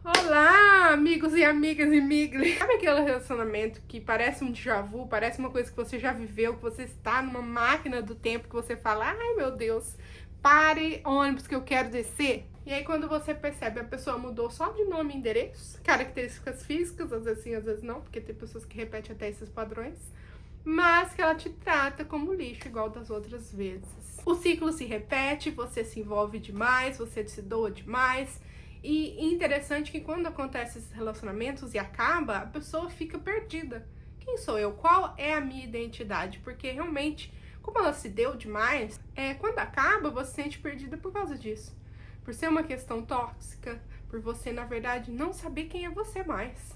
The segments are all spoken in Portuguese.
Olá, amigos e amigas e migli. Sabe aquele relacionamento que parece um déjà vu, parece uma coisa que você já viveu, que você está numa máquina do tempo, que você fala, ai meu Deus, pare ônibus que eu quero descer. E aí quando você percebe, a pessoa mudou só de nome e endereço, características físicas, às vezes sim, às vezes não, porque tem pessoas que repetem até esses padrões, mas que ela te trata como lixo igual das outras vezes. O ciclo se repete, você se envolve demais, você se doa demais. E interessante que quando acontece esses relacionamentos e acaba, a pessoa fica perdida. Quem sou eu? Qual é a minha identidade? Porque realmente, como ela se deu demais, quando acaba, você se sente perdida por causa disso. Por ser uma questão tóxica, por você, na verdade, não saber quem é você mais.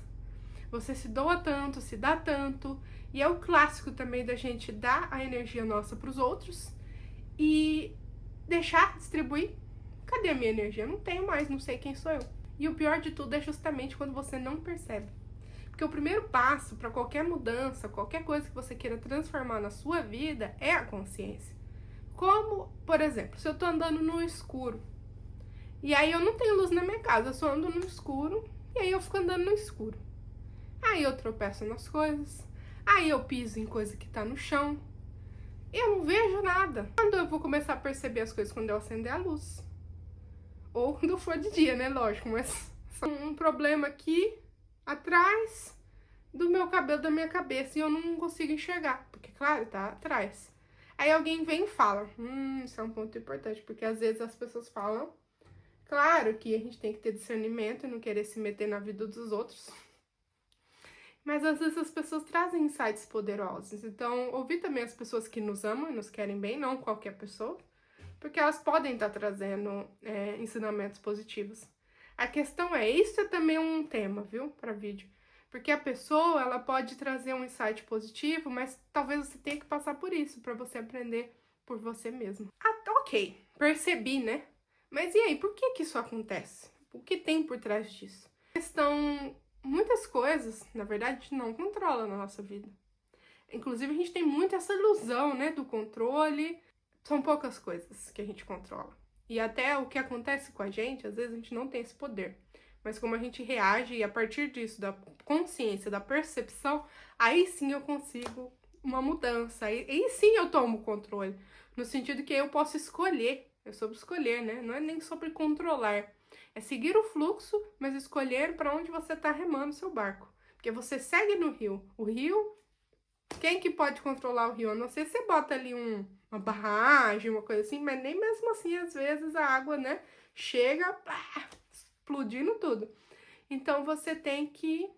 Você se doa tanto, se dá tanto, e é o clássico também da gente dar a energia nossa para os outros e deixar distribuir. Cadê a minha energia? Não tenho mais, não sei quem sou eu. E o pior de tudo é justamente quando você não percebe. Porque o primeiro passo para qualquer mudança, qualquer coisa que você queira transformar na sua vida é a consciência. Como, por exemplo, se eu tô andando no escuro e aí eu não tenho luz na minha casa, eu só ando no escuro e aí eu fico andando no escuro. Aí eu tropeço nas coisas, aí eu piso em coisa que tá no chão, eu não vejo nada. Quando eu vou começar a perceber as coisas? Quando eu acender a luz. Ou quando for de dia, né? Lógico, mas um problema aqui atrás do meu cabelo, da minha cabeça, e eu não consigo enxergar, porque, claro, tá atrás. Aí alguém vem e fala, isso é um ponto importante, porque às vezes as pessoas falam, claro que a gente tem que ter discernimento e não querer se meter na vida dos outros, mas às vezes as pessoas trazem insights poderosos. Então, ouvir também as pessoas que nos amam e nos querem bem, não qualquer pessoa, porque elas podem estar trazendo ensinamentos positivos. A questão isso é também um tema, viu, para vídeo. Porque a pessoa, ela pode trazer um insight positivo, mas talvez você tenha que passar por isso, para você aprender por você mesmo. Ok, percebi, né? Mas e aí, por que isso acontece? O que tem por trás disso? Muitas coisas, na verdade, a gente não controla na nossa vida. Inclusive, a gente tem muito essa ilusão, né, do controle. São poucas coisas que a gente controla. E até o que acontece com a gente, às vezes a gente não tem esse poder. Mas como a gente reage, e a partir disso, da consciência, da percepção, aí sim eu consigo uma mudança. Aí sim eu tomo o controle. No sentido que eu posso escolher. É sobre escolher, né? Não é nem sobre controlar. É seguir o fluxo, mas escolher para onde você está remando o seu barco. Porque você segue no rio. O rio, quem que pode controlar o rio? A não ser se você bota ali uma barragem, uma coisa assim, mas nem mesmo assim, às vezes, a água, né, chega, explodindo tudo. Então, você tem que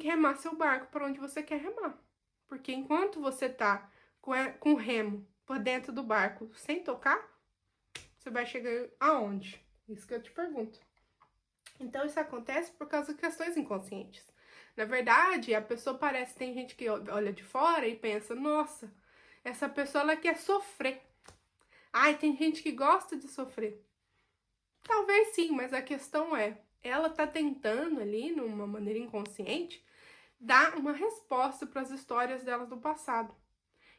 remar seu barco para onde você quer remar. Porque enquanto você tá com o remo por dentro do barco sem tocar, você vai chegar aonde? Isso que eu te pergunto. Então, isso acontece por causa de questões inconscientes. Na verdade, a pessoa tem gente que olha de fora e pensa, nossa, essa pessoa, ela quer sofrer. Ai, tem gente que gosta de sofrer. Talvez sim, mas a questão ela tá tentando ali, numa maneira inconsciente, dar uma resposta para as histórias delas do passado.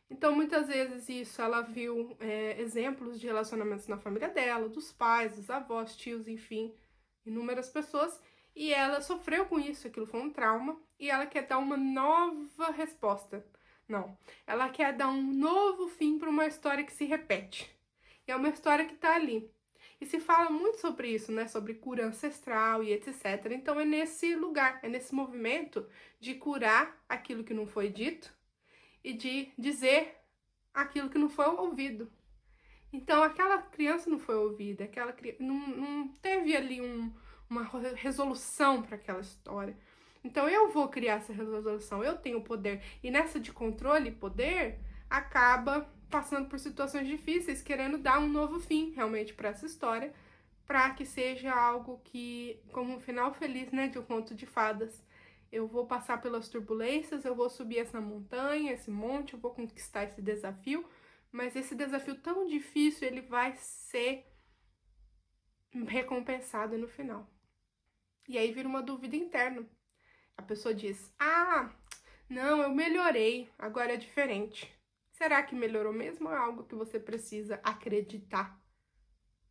Então, muitas vezes isso, ela viu exemplos de relacionamentos na família dela, dos pais, dos avós, tios, enfim, inúmeras pessoas, e ela sofreu com isso, aquilo foi um trauma, e ela quer dar uma nova resposta. Não, ela quer dar um novo fim para uma história que se repete. E é uma história que tá ali. E se fala muito sobre isso, né? Sobre cura ancestral e etc. Então é nesse lugar, é nesse movimento de curar aquilo que não foi dito e de dizer aquilo que não foi ouvido. Então aquela criança não foi ouvida, aquela não teve ali uma resolução para aquela história. Então eu vou criar essa resolução, eu tenho poder. E nessa de controle e poder, acaba passando por situações difíceis, querendo dar um novo fim realmente para essa história, para que seja algo que, como um final feliz, né, de um conto de fadas. Eu vou passar pelas turbulências, eu vou subir essa montanha, esse monte, eu vou conquistar esse desafio, mas esse desafio tão difícil, ele vai ser recompensado no final. E aí vira uma dúvida interna. A pessoa diz, não, eu melhorei, agora é diferente. Será que melhorou mesmo ou é algo que você precisa acreditar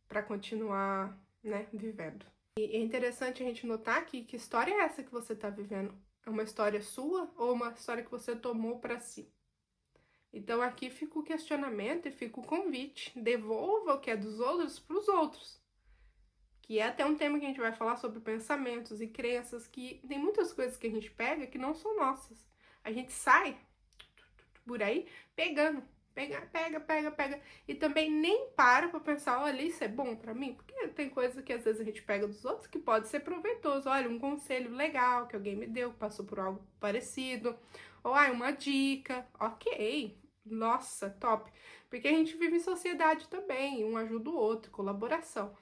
para continuar, né, vivendo? E é interessante a gente notar aqui que história é essa que você está vivendo. É uma história sua ou uma história que você tomou para si? Então aqui fica o questionamento e fica o convite. Devolva o que é dos outros para os outros. Que é até um tema que a gente vai falar sobre pensamentos e crenças, que tem muitas coisas que a gente pega que não são nossas. A gente sai por aí pegando. Pega. E também nem para pra pensar, olha, isso é bom pra mim? Porque tem coisa que às vezes a gente pega dos outros que pode ser proveitoso. Olha, um conselho legal que alguém me deu, que passou por algo parecido. Ou, uma dica. Ok. Nossa, top. Porque a gente vive em sociedade também, um ajuda o outro, colaboração.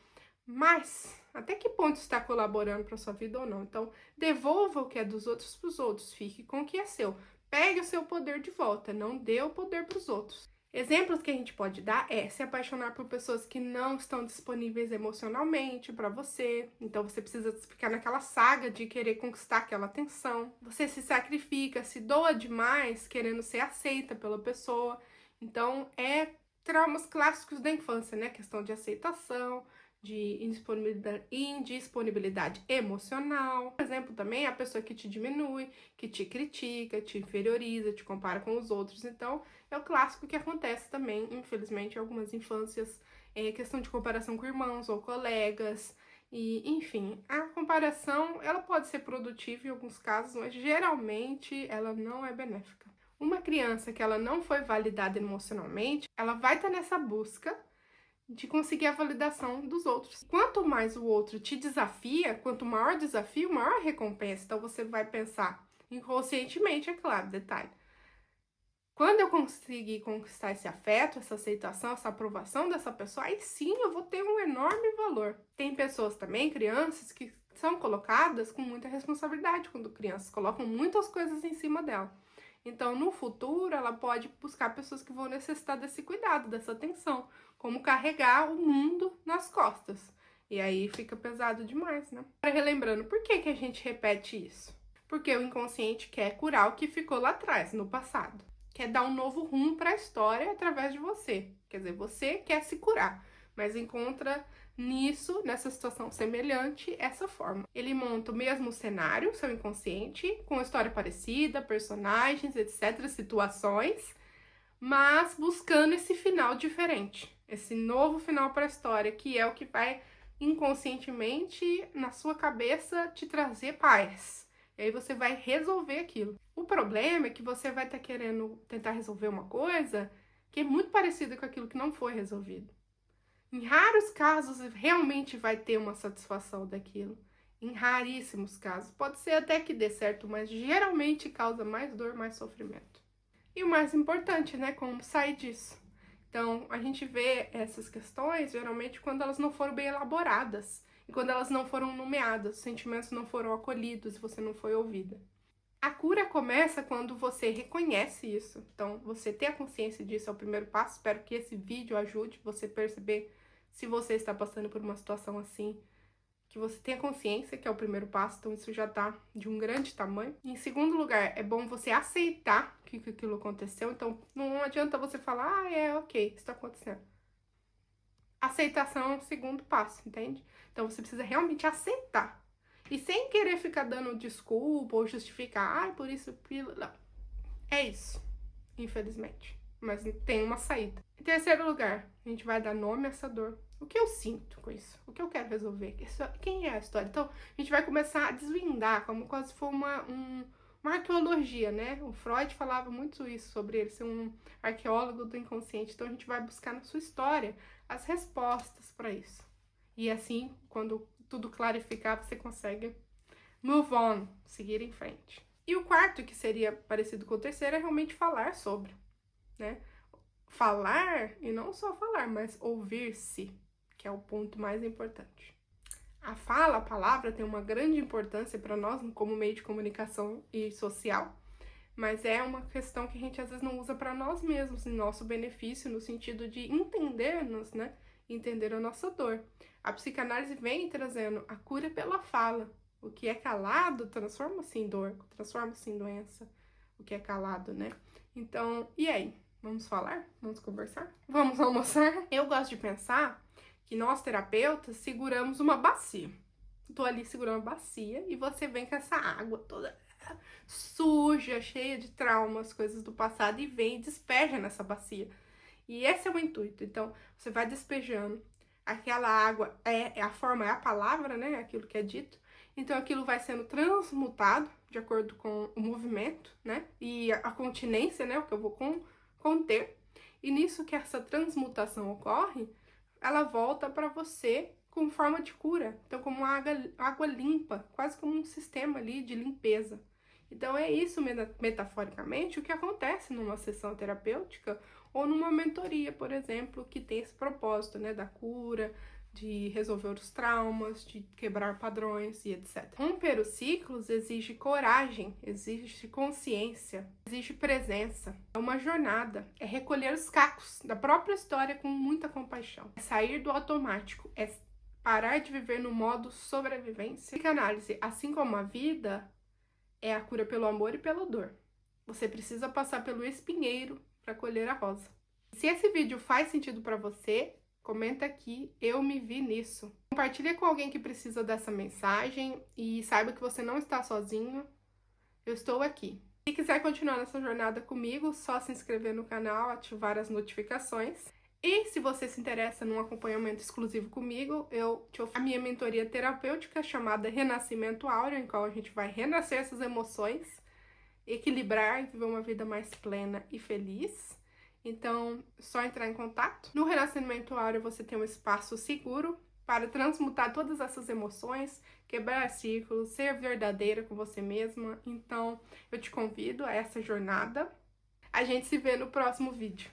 Mas, até que ponto está colaborando para sua vida ou não? Então, devolva o que é dos outros para os outros, fique com o que é seu. Pegue o seu poder de volta, não dê o poder para os outros. Exemplos que a gente pode dar é se apaixonar por pessoas que não estão disponíveis emocionalmente para você. Então você precisa ficar naquela saga de querer conquistar aquela atenção. Você se sacrifica, se doa demais, querendo ser aceita pela pessoa. Então é traumas clássicos da infância, né? Questão de aceitação, de indisponibilidade emocional. Por exemplo, também a pessoa que te diminui, que te critica, te inferioriza, te compara com os outros. Então, é o clássico que acontece também, infelizmente, em algumas infâncias, questão de comparação com irmãos ou colegas. E, enfim, a comparação, ela pode ser produtiva em alguns casos, mas geralmente ela não é benéfica. Uma criança que ela não foi validada emocionalmente, ela vai estar nessa busca de conseguir a validação dos outros. Quanto mais o outro te desafia, quanto maior o desafio, maior a recompensa. Então você vai pensar inconscientemente, é claro, detalhe. Quando eu conseguir conquistar esse afeto, essa aceitação, essa aprovação dessa pessoa, aí sim eu vou ter um enorme valor. Tem pessoas também, crianças, que são colocadas com muita responsabilidade quando crianças, colocam muitas coisas em cima dela. Então, no futuro, ela pode buscar pessoas que vão necessitar desse cuidado, dessa atenção, como carregar o mundo nas costas. E aí fica pesado demais, né? Relembrando, por que a gente repete isso? Porque o inconsciente quer curar o que ficou lá atrás, no passado. Quer dar um novo rumo para a história através de você. Quer dizer, você quer se curar, mas encontra nessa situação semelhante, essa forma. Ele monta o mesmo cenário, seu inconsciente, com história parecida, personagens, etc., situações, mas buscando esse final diferente, esse novo final para a história, que é o que vai inconscientemente, na sua cabeça, te trazer paz. E aí você vai resolver aquilo. O problema é que você vai estar querendo tentar resolver uma coisa que é muito parecida com aquilo que não foi resolvido. Em raros casos, realmente vai ter uma satisfação daquilo. Em raríssimos casos. Pode ser até que dê certo, mas geralmente causa mais dor, mais sofrimento. E o mais importante, né? Como sair disso. Então, a gente vê essas questões, geralmente, quando elas não foram bem elaboradas. E quando elas não foram nomeadas, os sentimentos não foram acolhidos, você não foi ouvida. A cura começa quando você reconhece isso. Então, você ter a consciência disso é o primeiro passo. Espero que esse vídeo ajude você a perceber se você está passando por uma situação assim, que você tenha consciência, que é o primeiro passo. Então, isso já tá de um grande tamanho. Em segundo lugar, é bom você aceitar que aquilo aconteceu. Então, não adianta você falar, ok, isso tá acontecendo. Aceitação é o segundo passo, entende? Então, você precisa realmente aceitar. E sem querer ficar dando desculpa ou justificar, por isso, não. É isso, infelizmente. Mas tem uma saída. Em terceiro lugar, a gente vai dar nome a essa dor. O que eu sinto com isso? O que eu quero resolver? Quem é a história? Então, a gente vai começar a desvendar, como quase for uma arqueologia, né? O Freud falava muito isso, sobre ele ser um arqueólogo do inconsciente. Então, a gente vai buscar na sua história as respostas para isso. E assim, quando tudo clarificar, você consegue move on, seguir em frente. E o quarto, que seria parecido com o terceiro, é realmente falar sobre, né? Falar, e não só falar, mas ouvir-se, que é o ponto mais importante. A fala, a palavra, tem uma grande importância para nós como meio de comunicação e social, mas é uma questão que a gente às vezes não usa para nós mesmos, em nosso benefício, no sentido de entendermos, né? Entender a nossa dor. A psicanálise vem trazendo a cura pela fala. O que é calado transforma-se em dor, transforma-se em doença. O que é calado, né? Então, e aí? Vamos falar? Vamos conversar? Vamos almoçar? Eu gosto de pensar que nós, terapeutas, seguramos uma bacia. tô ali segurando a bacia e você vem com essa água toda suja, cheia de traumas, coisas do passado, e vem e despeja nessa bacia. E esse é o intuito. Então, você vai despejando. Aquela água é a forma, é a palavra, né? Aquilo que é dito. Então, aquilo vai sendo transmutado de acordo com o movimento, né? E a continência, né? O que eu vou conter. E nisso que essa transmutação ocorre, ela volta para você com forma de cura. Então, como água limpa, quase como um sistema ali de limpeza. Então, é isso, metaforicamente, o que acontece numa sessão terapêutica ou numa mentoria, por exemplo, que tem esse propósito, né, da cura, de resolver os traumas, de quebrar padrões e etc. Romper os ciclos exige coragem, exige consciência, exige presença. É uma jornada, é recolher os cacos da própria história com muita compaixão. É sair do automático, é parar de viver no modo sobrevivência. Psicanálise, assim como a vida, é a cura pelo amor e pela dor. Você precisa passar pelo espinheiro para colher a rosa. Se esse vídeo faz sentido para você, comenta aqui, eu me vi nisso. Compartilha com alguém que precisa dessa mensagem e saiba que você não está sozinho. Eu estou aqui. Se quiser continuar nessa jornada comigo, só se inscrever no canal, ativar as notificações. E se você se interessa num acompanhamento exclusivo comigo, eu te ofereço a minha mentoria terapêutica chamada Renascimento Áureo, em qual a gente vai renascer essas emoções, equilibrar e viver uma vida mais plena e feliz. Então, só entrar em contato. No Renascimento Áureo você tem um espaço seguro para transmutar todas essas emoções, quebrar ciclos, ser verdadeira com você mesma. Então, eu te convido a essa jornada. A gente se vê no próximo vídeo.